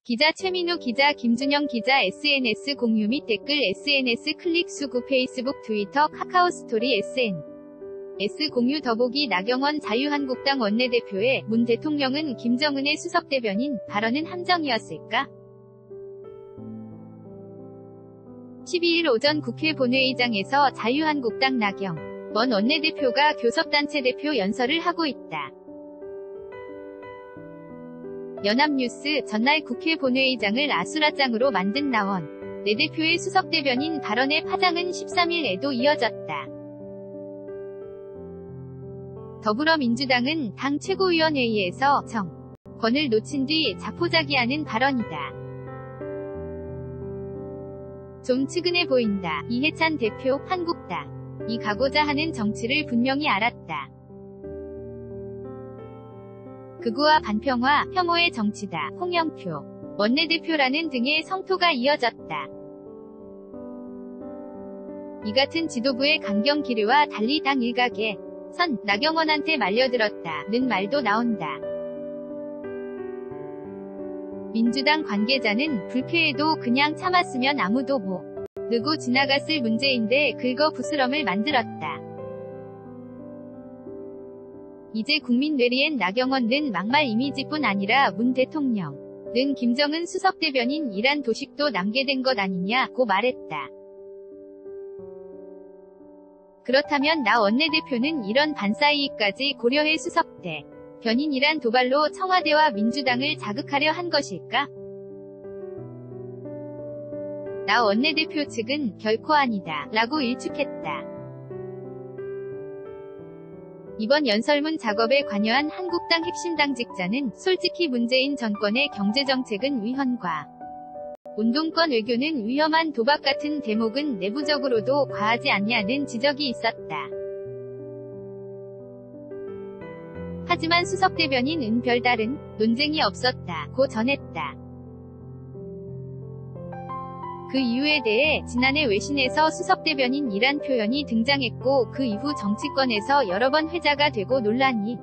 기자 최민우 기자 김준영 기자 SNS 공유 및 댓글 SNS 클릭 수 9 페이스북 트위터 카카오 스토리 SNS 공유 더보기 나경원 자유한국당 원내대표의 문 대통령은 김정은의 수석대변인 발언은 함정이었을까? 12일 오전 국회 본회의장에서 자유한국당 나경원 원내대표가 교섭단체 대표 연설을 하고 있다. 연합뉴스 전날 국회 본회의장을 아수라장으로 만든 나원 내 대표의 수석대변인 발언의 파장은 13일에도 이어졌다. 더불어민주당은 당 최고위원회의에서 정권을 놓친 뒤 자포자기하는 발언이다. 좀 측은해 보인다. 이해찬 대표, 한국당이 가고자 하는 정치를 분명히 알았다. 극우와 반평화, 혐오의 정치다. 홍영표 원내대표라는 등의 성토가 이어졌다. 이 같은 지도부의 강경 기류와 달리 당 일각에 선 나경원한테 말려들었다는 말도 나온다. 민주당 관계자는 불쾌해도 그냥 참았으면 아무도 모르고 지나갔을 문제인데 긁어 부스럼을 만들었다. 이제 국민 뇌리엔 나경원은 막말 이미지뿐 아니라 문 대통령은 김정은 수석대변인이란 도식도 남게 된 것 아니냐고 말했다. 그렇다면 나 원내대표는 이런 반사이익까지 고려해 수석대변인이란 도발로 청와대와 민주당을 자극하려 한 것일까? 나 원내대표 측은 결코 아니다 라고 일축했다. 이번 연설문 작업에 관여한 한국당 핵심 당직자는 솔직히 문재인 정권의 경제정책은 위헌과 운동권 외교는 위험한 도박 같은 대목은 내부적으로도 과하지 않냐는 지적이 있었다. 하지만 수석대변인은 별다른 논쟁이 없었다고 전했다. 그 이유에 대해 지난해 외신에서 수석대변인이란 표현이 등장했고 그 이후 정치권에서 여러 번 회자가 되고 논란이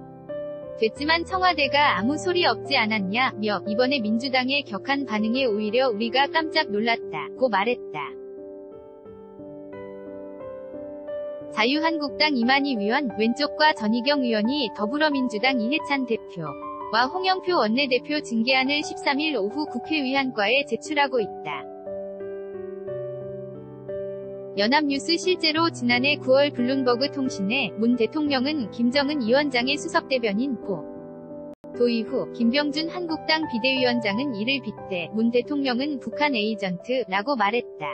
됐지만 청와대가 아무 소리 없지 않았냐며 이번에 민주당의 격한 반응에 오히려 우리가 깜짝 놀랐다고 말했다. 자유한국당 이만희 위원, 왼쪽과 전희경 의원이 더불어민주당 이해찬 대표와 홍영표 원내대표 징계안을 13일 오후 국회의안과에 제출하고 있다. 연합뉴스 실제로 지난해 9월 블룸버그 통신에 문 대통령은 김정은 위원장의 수석대변인 도 이후 김병준 한국당 비대위원장은 이를 빗대 문 대통령은 북한 에이전트라고 말했다.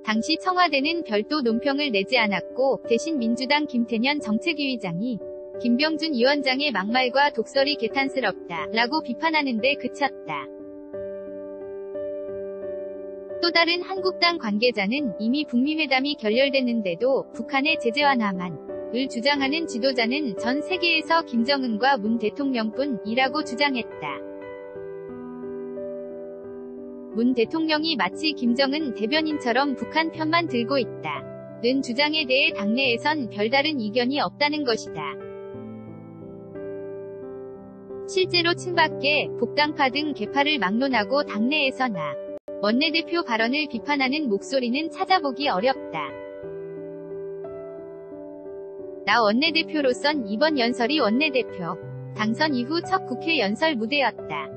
당시 청와대는 별도 논평을 내지 않았고 대신 민주당 김태년 정책위의장이 김병준 위원장의 막말과 독설이 개탄스럽다 라고 비판하는 데 그쳤다. 또 다른 한국당 관계자는 이미 북미 회담이 결렬됐는데도 북한의 제재 완화만을 주장하는 지도자는 전 세계에서 김정은과 문 대통령뿐이라고 주장했다. 문 대통령이 마치 김정은 대변인처럼 북한 편만 들고 있다는 주장에 대해 당내에선 별다른 이견이 없다는 것이다. 실제로 친박계, 복당파 등 계파를 막론하고 당내에서나 원내대표 발언을 비판하는 목소리는 찾아보기 어렵다. 나 원내대표로선 이번 연설이 원내대표 당선 이후 첫 국회 연설 무대였다.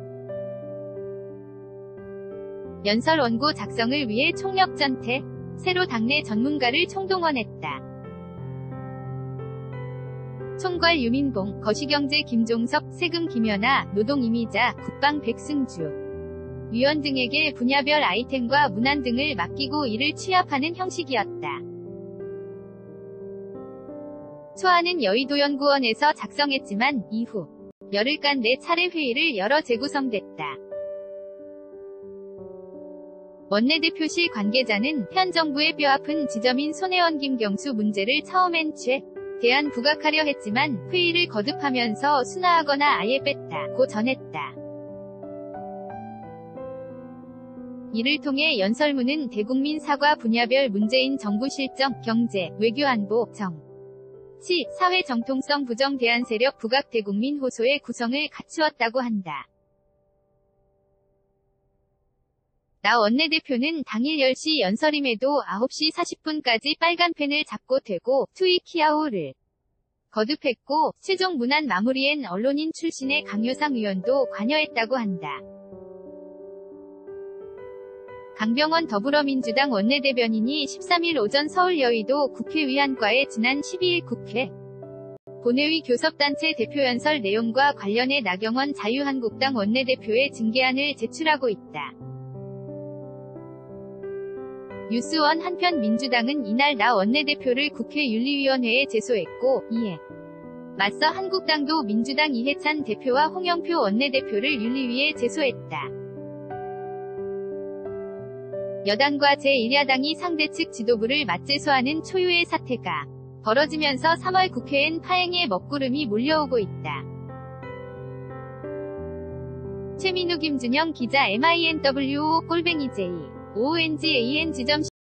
연설 원고 작성을 위해 총력전태, 새로 당내 전문가를 총동원했다. 총괄 유민봉, 거시경제 김종석, 세금 김연아, 노동 이미자, 국방 백승주 위원 등에게 분야별 아이템과 문안 등을 맡기고 이를 취합하는 형식이었다. 초안은 여의도연구원에서 작성했지만 이후 열흘간 4차례 회의를 열어 재구성됐다. 원내대표실 관계자는 현 정부의 뼈아픈 지점인 손혜원 김경수 문제를 처음엔 최대한 부각하려 했지만 회의를 거듭하면서 순화하거나 아예 뺐다고 전했다. 이를 통해 연설문은 대국민 사과 분야별 문재인 정부 실정, 경제, 외교 안보, 사회 정통성 부정 대안 세력 부각 대국민 호소의 구성을 갖추었다고 한다. 나 원내대표는 당일 10시 연설임에도 9시 40분까지 빨간펜을 잡고 대고 투이키아오를 거듭했고 최종 문안 마무리엔 언론인 출신의 강효상 의원도 관여했다고 한다. 강병원 더불어민주당 원내대변인이 13일 오전 서울 여의도 국회의안과에 지난 12일 국회 본회의 교섭단체 대표연설 내용과 관련해 나경원 자유한국당 원내대표의 징계안을 제출하고 있다. 뉴스원. 한편 민주당은 이날 나 원내대표를 국회윤리위원회에 제소했고 이에 맞서 한국당도 민주당 이해찬 대표와 홍영표 원내대표를 윤리위에 제소했다. 여당과 제1야당이 상대 측 지도부를 맞제소하는 초유의 사태가 벌어지면서 3월 국회엔 파행의 먹구름이 몰려오고 있다. 최민우 김준영 기자 MINWO_J OONGAN 지점